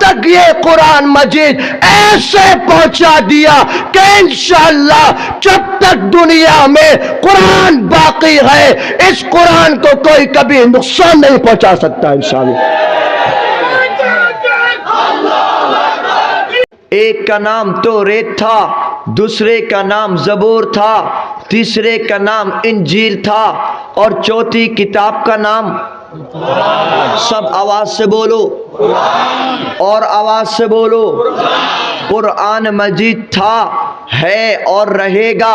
تک یہ قرآن مجید ایسے پہنچا دیا کہ انشاءاللہ جب تک دنیا میں قرآن باقی ہے اس قرآن کو کوئی کبھی نقصان نہیں پہنچا سکتا انشاءاللہ۔ ایک کا نام توریت تھا، دوسرے کا نام زبور تھا، تیسرے کا نام انجیل تھا، اور چوتھی کتاب کا نام سب آواز سے بولو اور آواز سے بولو قرآن مجید تھا، ہے اور رہے گا۔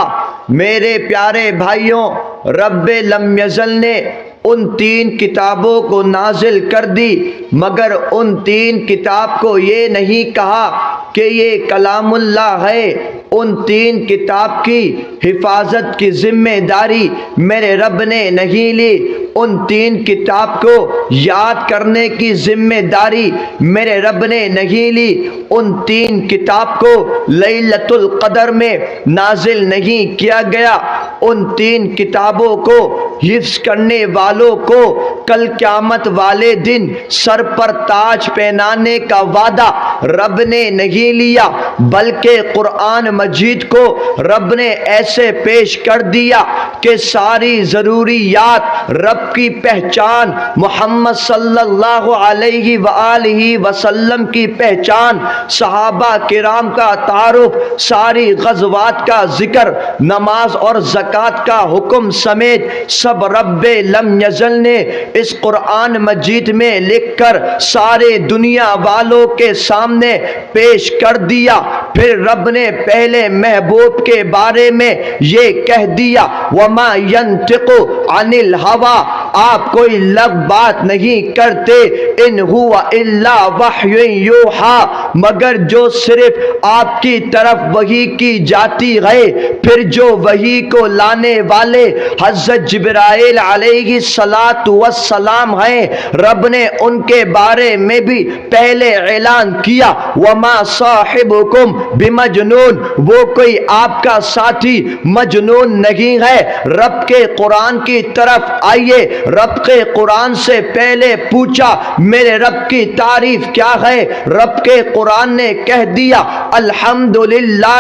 میرے پیارے بھائیوں، رب لم یزل نے ان 3 کتابوں کو نازل کر دی، مگر ان 3 کتاب کو یہ نہیں کہا کہ یہ کلام اللہ ہے۔ ان 3 کتاب کی حفاظت کی ذمہ داری میرے رب نے نہیں لی، ان 3 کتاب کو یاد کرنے کی ذمہ داری میرے رب نے نہیں لی، ان 3 کتاب کو لیلۃ القدر میں نازل نہیں کیا گیا، ان 3 کتابوں کو حفظ کرنے والوں کو کل قیامت والے دن سر پر تاج پہنانے کا وعدہ رب نے نہیں لیا، بلکہ قرآن مجید کو رب نے ایسے پیش کر دیا کہ ساری ضروریات رب کی پہچان، محمد صلی اللہ علیہ وآلہ وسلم کی پہچان، صحابہ کرام کا تعارف، ساری غزوات کا ذکر، نماز اور زکوٰۃ کا حکم سمیت سب رب لم یزل نے اس قرآن مجید میں لکھ کر سارے دنیا والوں کے سامنے پیش کر دیا۔ پھر رب نے پہلے محبوب کے بارے میں یہ کہہ دیا وَمَا يَنْتِقُ عَنِ الْهَوَىٰ، آپ کوئی لغو بات نہیں کرتے، ان هُوَ إِلَّا وَحْيٌ يُوحَىٰ، مگر جو صرف آپ کی طرف وحی کی جاتی ہے۔ پھر جو وحی کو لانے والے حضرت جبرائیل علیہ السلام ہیں، رب نے ان کے بارے میں بھی پہلے اعلان کیا وَمَا صَاحِبُكُمْ بِمَجْنُونَ، وہ کوئی آپ کا ساتھی مجنون نہیں ہے۔ رب کے قرآن کی طرف آئیے۔ رب کے قرآن سے پہلے پوچھا میرے رب کی تعریف کیا ہے؟ رب کے قرآن نے کہہ دیا الحمدللہ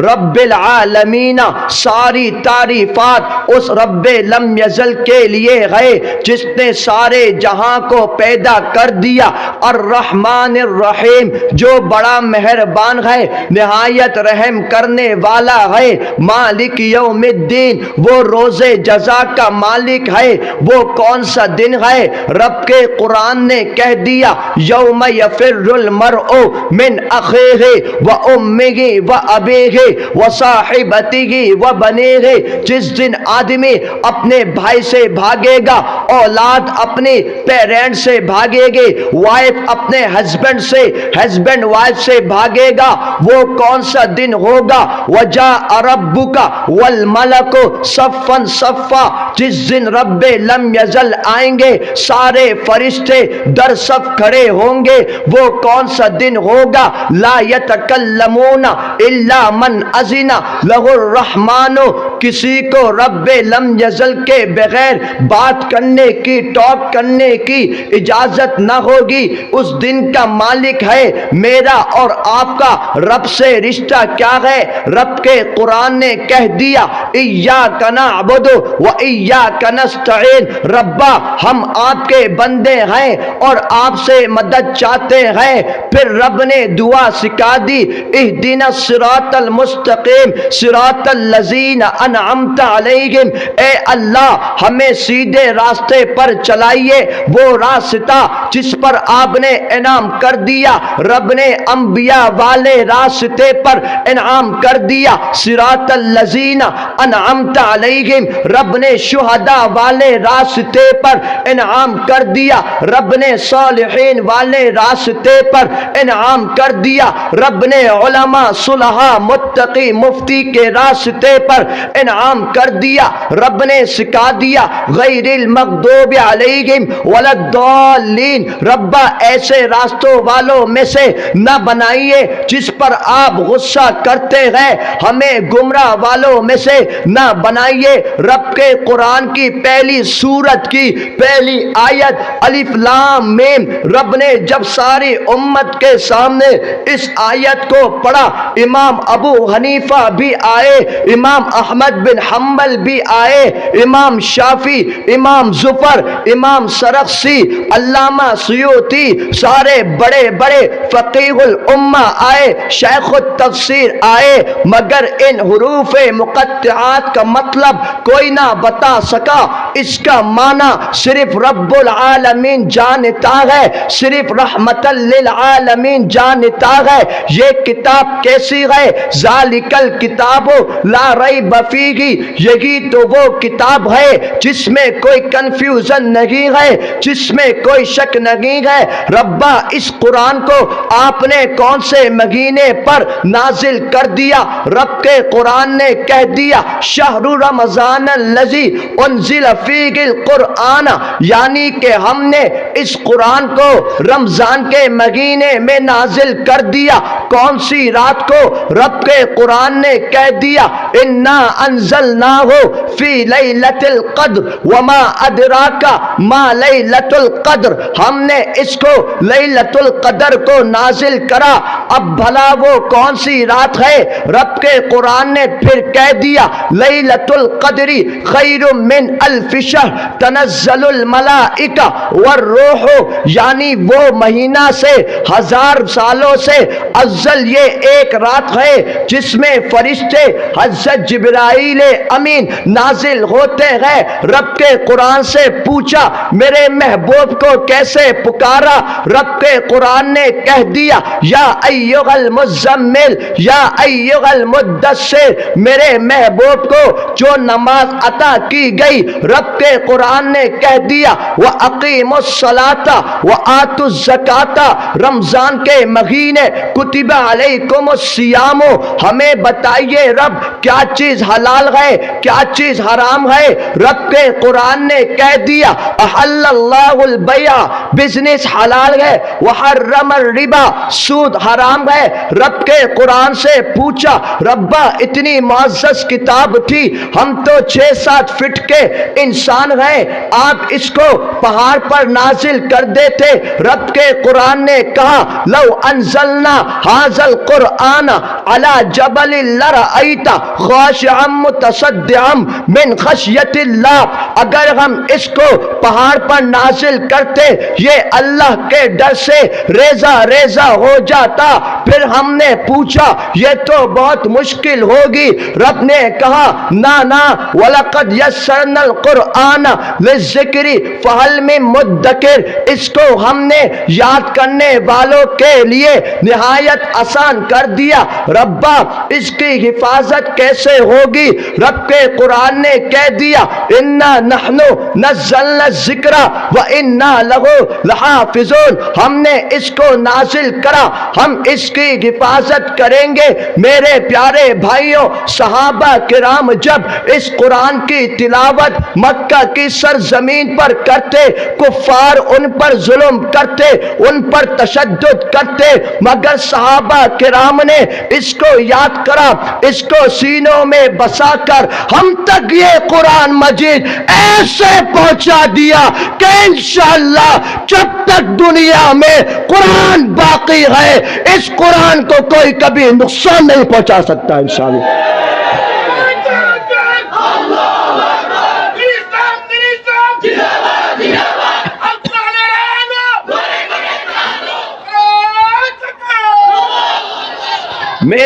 رب العالمین، ساری تعریفات اس رب لم یزل کے لیے ہے جس نے سارے جہاں کو پیدا کر دیا، الرحمن الرحیم، جو بڑا مہربان ہے، نہایت رحم کرنے والا ہے، مالک یوم الدین، وہ روز جزا کا مالک ہے۔ وہ کون سا دن ہے؟ رب کے قرآن نے کہہ دیا یوم یفر المرء من اخیہ و امہ و ابیہ و صاحبتہ و بنیہ، جس دن آدمی اپنے بھائی سے بھاگے گا، اولاد اپنے پیرنٹ سے بھاگے گے، وائف اپنے ہسبینڈ سے، ہسبینڈ وائف سے بھاگے گا۔ وہ کون سا دن ہوگا؟ وجاء ربک والملک صفا صفا، جس دن رب لم یزل آئیں گے، سارے فرشتے در صف کھڑے ہوں گے۔ وہ کون سا دن ہوگا؟ لا یتکلمون الا من اذن لہ الرحمن، کسی کو رب لم یزل کے بغیر بات کرنے کی، ٹاک کرنے کی اجازت نہ ہوگی۔ اس دن کا مالک ہے میرا اور آپ کا رب سے رشتہ کیا ہے؟ رب کے قرآن نے کہہ دیا ایاک نعبد و ایاک نستعین، ربا ہم آپ کے بندے ہیں اور آپ سے مدد چاہتے ہیں۔ پھر رب نے دعا سکھا دی اہدنا الصراط المستقیم صراط الذین انعمت علیہم، اے اللہ ہمیں سیدھے راستے پر چلائیے، وہ راستہ جس پر آپ نے انعام کر دیا۔ رب نے انبیاء والے راستے پر انعام کر دیا صراط الذین انعمت علیہم، رب نے شہداء والے راستے پر انعام کر دیا، رب نے صالحین والے راستے پر انعام کر دیا، رب نے نے علماء صلحاء متقی مفتی کے راستے پر انعام کر دیا. رب نے سکھا دیا غیر المغضوب علیہم ولا الضالین. ربا ایسے راستوں والوں میں سے نہ بنائیے جس پر آپ غصہ کرتے ہیں, ہمیں گمراہ والوں میں سے نہ بنائیے. رب کے قرآن کی پہلی سورت کی پہلی آیت الف لام میم. رب نے جب ساری امت کے سامنے اس آیت کو پڑھا, امام ابو حنیفہ بھی آئے, امام احمد بن حنبل بھی آئے, امام شافعی, امام ظفر, امام سرخسی, علامہ سیوطی, سارے بڑے بڑے فقیہ الامہ آئے, شیخ التفسیر آئے, مگر ان حروف مقطعات کا مطلب کوئی نہ بتا سکا. اس کا معنی صرف رب العالمین جانتا ہے, صرف رحمت للعالمین جانتا ہے. یہ کتاب کیسی ہے؟ ذالک الکتاب لا ریب فیہ, یہی تو وہ کتاب ہے جس میں کوئی کنفیوژن نہیں ہے, جس میں کوئی شک نہیں ہے. ربا اس قرآن کو آپ نے کون سے مہینے پر نازل کر دیا؟ رب کے قرآن نے کہہ دیا شہر رمضان الذی انزل فیہ القرآن, یعنی کہ ہم نے اس قرآن کو رمضان کے مہینے میں نازل کر دیا. کون سی رات کو؟ رب کے قرآن نے کہہ دیا انا انزلناہ فی لیلۃ القدر وما ادراک ما لیلۃ القدر, ہم نے اس کو لیلۃ القدر کو نازل کرا. اب بھلا وہ کون سی رات ہے؟ رب کے قرآن نے پھر کہہ دیا لیلۃ القدر خیر من الف شہر تنزل الملائکہ والروح, یعنی وہ مہینہ سے ہزار سالوں سے افضل یہ ایک رات ہے جس میں فرشتے حضرت جبرائیل امین نازل ہوتے ہیں. رب کے قرآن سے پوچھا میرے محبوب کو کیسے پکارا؟ رب کے قرآن نے کہہ دیا یا ایھا المزمل یا ایھا المدثر, میرے محبوب کو جو نماز عطا کی گئی. رب کے قرآن نے کہہ دیا وَأَقِيمُوا الصَّلَاةَ وَآتُوا الزَّكَاةَ, رمضان کے مہینے کتب علیکم الصیام, ہمیں بتائیے رب کیا چیز حلال ہے کیا چیز حرام ہے. رب کے قرآن نے کہہ دیا احل اللہ البیع, بزنس حلال ہے, وحرم الربا, سود حرام ہے. رب کے قرآن سے پوچھا ربا اتنی معزز کتاب تھی, ہم تو 6-7 فٹ کے انسان ہیں, آپ اس کو پہاڑ پر نازل کر دیتے. رب کے قرآن نے کہا لو انزلنا ھذا القرآن علی جبل لرأیت خاشعا متصدعا من خشیۃ اللہ, اگر ہم اس کو پہاڑ پر نازل کرتے یہ اللہ کے ڈر سے ریزہ ریزہ ہو جاتا. پھر ہم نے پوچھا یہ تو بہت مشکل ہوگی. رب نے کہا نا نا وَلَقَدْ يَسَّرْنَا الْقُرْآنَ لِلذِّكْرِ فَهَلْ مِن مُدَّكِرٍ, اس کو ہم نے یاد کرنے والوں کے لیے نہایت آسان کر دیا. ربا اس کی حفاظت کیسے ہوگی؟ رب کے قرآن نے کہہ دیا اِنَّا نَحْنُ نَزَّلْنَا الذِّكْرَ وَإِنَّا لَهُ لَحَافِظُونَ, ہم نے اس کو نازل کرا, ہم اس کی حفاظت کریں گے. میرے پیارے بھائیوں, صحابہ کرام جب اس قرآن کی تلاوت مکہ کی سرزمین پر کرتے, کفار ان پر ظلم کرتے, ان پر تشدد کرتے, مگر صحابہ کرام نے اس کو یاد کرا, اس کو سینوں میں بسا کر ہم تک یہ قرآن مجید ایسے پہنچا دیا کہ انشاءاللہ جب تک دنیا میں قرآن باقی ہے اس قرآن کو کوئی کبھی نقصان نہیں پہنچا سکتا انشاءاللہ.